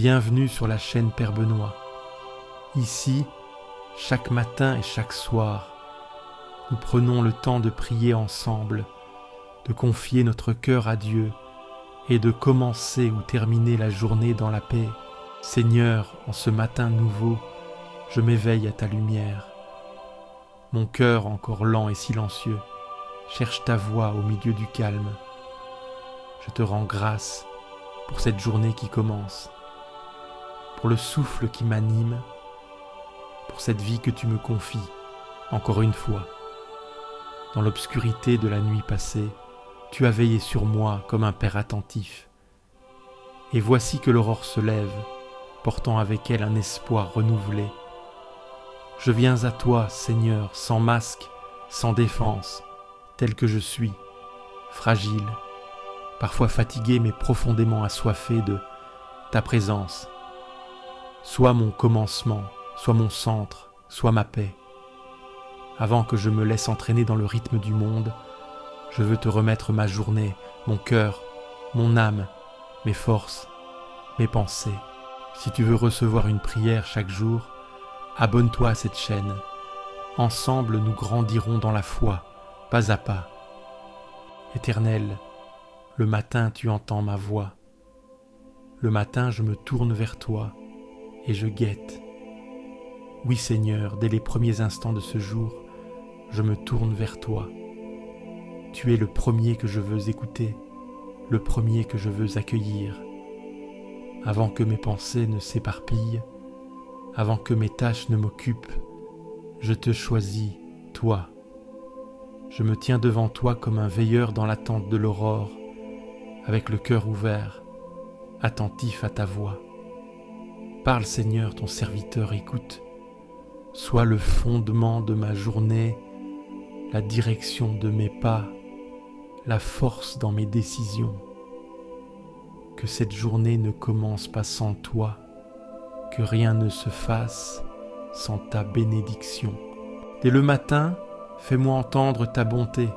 Bienvenue sur la chaîne Père Benoît. Ici, chaque matin et chaque soir, nous prenons le temps de prier ensemble, de confier notre cœur à Dieu et de commencer ou terminer la journée dans la paix. Seigneur, en ce matin nouveau, je m'éveille à ta lumière. Mon cœur, encore lent et silencieux, cherche ta voix au milieu du calme. Je te rends grâce pour cette journée qui commence, pour le souffle qui m'anime, pour cette vie que tu me confies, encore une fois. Dans l'obscurité de la nuit passée, tu as veillé sur moi comme un père attentif. Et voici que l'aurore se lève, portant avec elle un espoir renouvelé. Je viens à toi, Seigneur, sans masque, sans défense, tel que je suis, fragile, parfois fatigué mais profondément assoiffé de ta présence. Sois mon commencement, sois mon centre, sois ma paix. Avant que je me laisse entraîner dans le rythme du monde, je veux te remettre ma journée, mon cœur, mon âme, mes forces, mes pensées. Si tu veux recevoir une prière chaque jour, abonne-toi à cette chaîne. Ensemble, nous grandirons dans la foi, pas à pas. Éternel, le matin tu entends ma voix. Le matin je me tourne vers toi et je guette. Oui Seigneur, dès les premiers instants de ce jour, je me tourne vers toi. Tu es le premier que je veux écouter, le premier que je veux accueillir. Avant que mes pensées ne s'éparpillent, avant que mes tâches ne m'occupent, je te choisis, toi. Je me tiens devant toi comme un veilleur dans l'attente de l'aurore, avec le cœur ouvert, attentif à ta voix. Parle Seigneur, ton serviteur écoute. Sois le fondement de ma journée, la direction de mes pas, la force dans mes décisions. Que cette journée ne commence pas sans toi, que rien ne se fasse sans ta bénédiction. Dès le matin, fais-moi entendre ta bonté,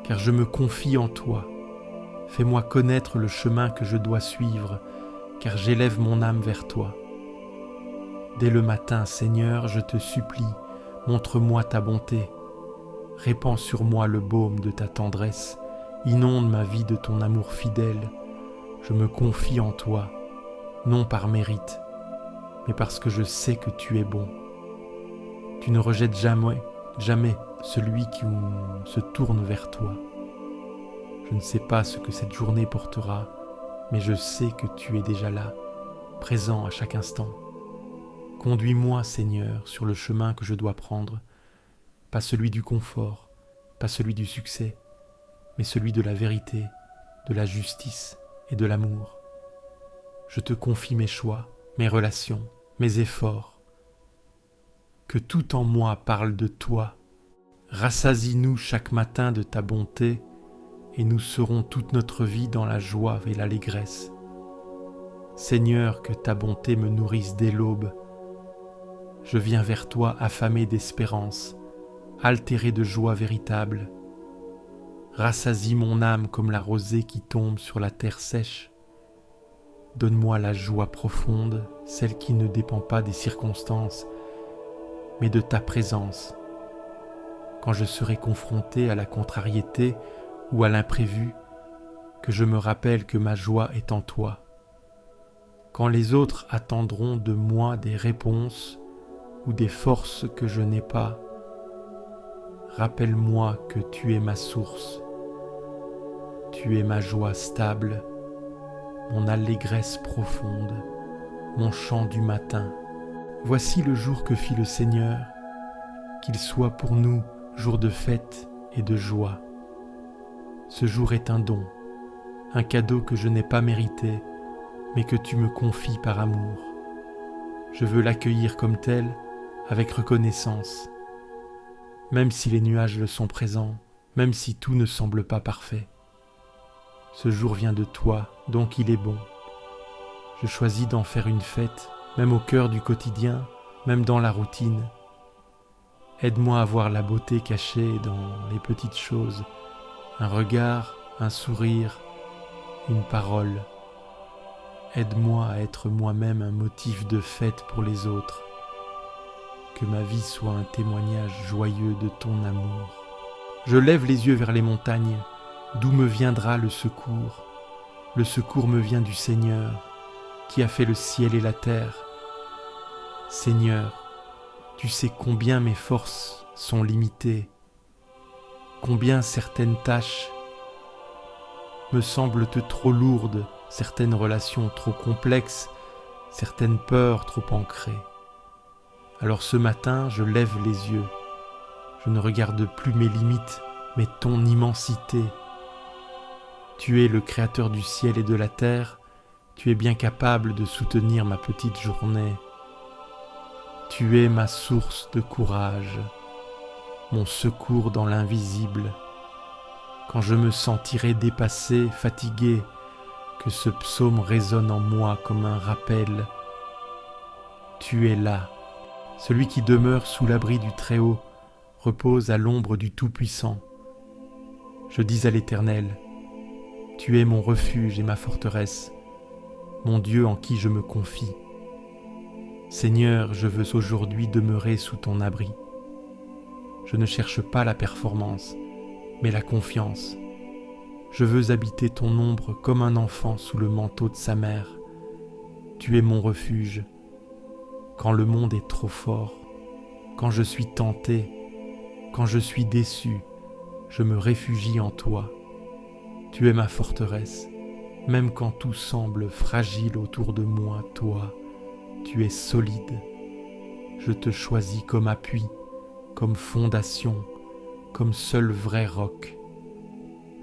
car je me confie en toi. Fais-moi connaître le chemin que je dois suivre, car j'élève mon âme vers toi. Dès le matin, Seigneur, je te supplie, montre-moi ta bonté. Répands sur moi le baume de ta tendresse, inonde ma vie de ton amour fidèle. Je me confie en toi, non par mérite, mais parce que je sais que tu es bon. Tu ne rejettes jamais celui qui se tourne vers toi. Je ne sais pas ce que cette journée portera, mais je sais que tu es déjà là, présent à chaque instant. Conduis-moi, Seigneur, sur le chemin que je dois prendre, pas celui du confort, pas celui du succès, mais celui de la vérité, de la justice et de l'amour. Je te confie mes choix, mes relations, mes efforts. Que tout en moi parle de toi. Rassasie-nous chaque matin de ta bonté, et nous serons toute notre vie dans la joie et l'allégresse. Seigneur, que ta bonté me nourrisse dès l'aube. Je viens vers toi affamé d'espérance, altéré de joie véritable. Rassasie mon âme comme la rosée qui tombe sur la terre sèche. Donne-moi la joie profonde, celle qui ne dépend pas des circonstances, mais de ta présence. Quand je serai confronté à la contrariété ou à l'imprévu, que je me rappelle que ma joie est en toi. Quand les autres attendront de moi des réponses ou des forces que je n'ai pas, rappelle-moi que tu es ma source. Tu es ma joie stable, mon allégresse profonde, mon chant du matin. Voici le jour que fit le Seigneur, qu'il soit pour nous jour de fête et de joie. Ce jour est un don, un cadeau que je n'ai pas mérité, mais que tu me confies par amour. Je veux l'accueillir comme tel, avec reconnaissance. Même si les nuages le sont présents, même si tout ne semble pas parfait. Ce jour vient de toi, donc il est bon. Je choisis d'en faire une fête, même au cœur du quotidien, même dans la routine. Aide-moi à voir la beauté cachée dans les petites choses, un regard, un sourire, une parole. aide-moi à être moi-même un motif de fête pour les autres. Que ma vie soit un témoignage joyeux de ton amour. Je lève les yeux vers les montagnes, d'où me viendra le secours. Le secours me vient du Seigneur, qui a fait le ciel et la terre. Seigneur, tu sais combien mes forces sont limitées, combien certaines tâches me semblent trop lourdes, certaines relations trop complexes, certaines peurs trop ancrées. Alors ce matin, je lève les yeux. Je ne regarde plus mes limites, mais ton immensité. Tu es le créateur du ciel et de la terre. Tu es bien capable de soutenir ma petite journée. Tu es ma source de courage, mon secours dans l'invisible. Quand je me sentirai dépassé, fatigué, que ce psaume résonne en moi comme un rappel. Tu es là. Celui qui demeure sous l'abri du Très-Haut repose à l'ombre du Tout-Puissant. Je dis à l'Éternel, tu es mon refuge et ma forteresse, mon Dieu en qui je me confie. Seigneur, je veux aujourd'hui demeurer sous ton abri. Je ne cherche pas la performance, mais la confiance. Je veux habiter ton ombre comme un enfant sous le manteau de sa mère. Tu es mon refuge. Quand le monde est trop fort, quand je suis tenté, quand je suis déçu, je me réfugie en toi. Tu es ma forteresse, même quand tout semble fragile autour de moi, toi, tu es solide. Je te choisis comme appui, comme fondation, comme seul vrai roc.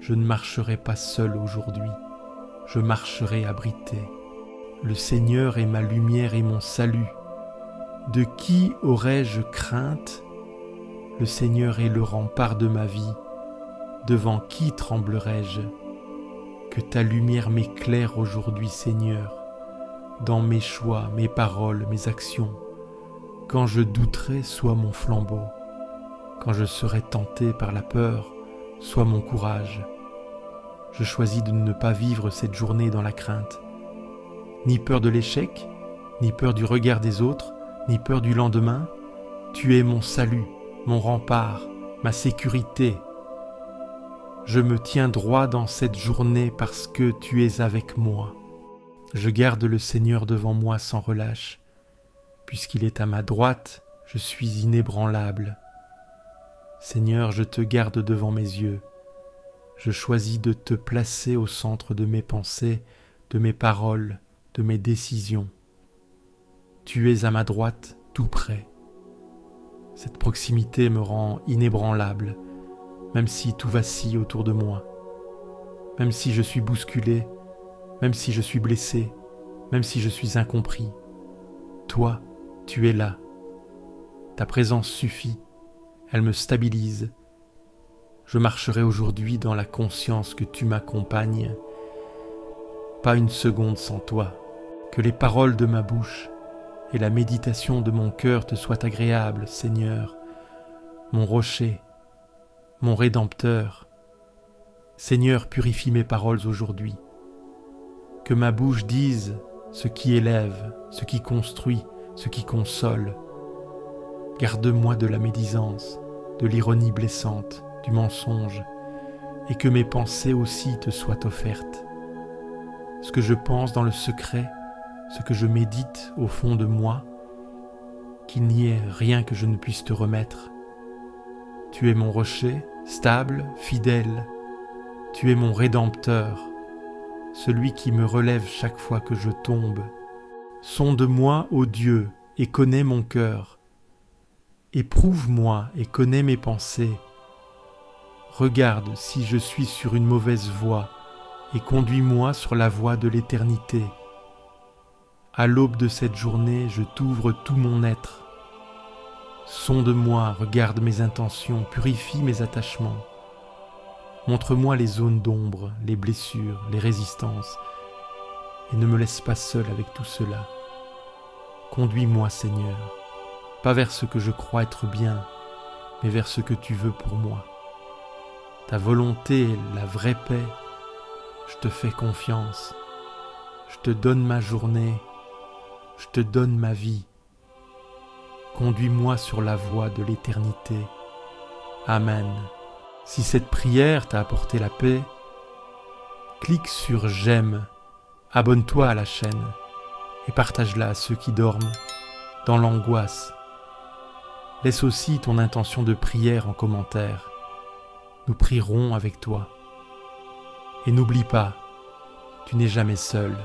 Je ne marcherai pas seul aujourd'hui, je marcherai abrité. Le Seigneur est ma lumière et mon salut. De qui aurais-je crainte? Le Seigneur est le rempart de ma vie. Devant qui tremblerais-je? Que ta lumière m'éclaire aujourd'hui, Seigneur, dans mes choix, mes paroles, mes actions. Quand je douterai, sois mon flambeau. Quand je serai tenté par la peur, sois mon courage. Je choisis de ne pas vivre cette journée dans la crainte. Ni peur de l'échec, ni peur du regard des autres, ni peur du lendemain. Tu es mon salut, mon rempart, ma sécurité. Je me tiens droit dans cette journée parce que tu es avec moi. Je garde le Seigneur devant moi sans relâche. Puisqu'il est à ma droite, je suis inébranlable. Seigneur, je te garde devant mes yeux. Je choisis de te placer au centre de mes pensées, de mes paroles, de mes décisions. Tu es à ma droite, tout près. Cette proximité me rend inébranlable, même si tout vacille autour de moi, même si je suis bousculé, même si je suis blessé, même si je suis incompris. Toi, tu es là. Ta présence suffit, elle me stabilise. Je marcherai aujourd'hui dans la conscience que tu m'accompagnes. Pas une seconde sans toi. Que les paroles de ma bouche et la méditation de mon cœur te soient agréables, Seigneur, mon rocher, mon Rédempteur. Seigneur, purifie mes paroles aujourd'hui. Que ma bouche dise ce qui élève, ce qui construit, ce qui console. Garde-moi de la médisance, de l'ironie blessante, du mensonge, et que mes pensées aussi te soient offertes. Ce que je pense dans le secret, ce que je médite au fond de moi, qu'il n'y ait rien que je ne puisse te remettre. Tu es mon rocher, stable, fidèle. Tu es mon Rédempteur, celui qui me relève chaque fois que je tombe. Sonde-moi, ô Dieu, et connais mon cœur. Éprouve-moi et connais mes pensées. Regarde si je suis sur une mauvaise voie et conduis-moi sur la voie de l'éternité. À l'aube de cette journée, je t'ouvre tout mon être. Sonde-moi, regarde mes intentions, purifie mes attachements. Montre-moi les zones d'ombre, les blessures, les résistances, et ne me laisse pas seul avec tout cela. Conduis-moi, Seigneur, pas vers ce que je crois être bien, mais vers ce que tu veux pour moi. Ta volonté est la vraie paix. Je te fais confiance. Je te donne ma journée, je te donne ma vie. Conduis-moi sur la voie de l'éternité. Amen. Si cette prière t'a apporté la paix, clique sur j'aime, abonne-toi à la chaîne et partage-la à ceux qui dorment dans l'angoisse. Laisse aussi ton intention de prière en commentaire. Nous prierons avec toi. Et n'oublie pas, tu n'es jamais seul.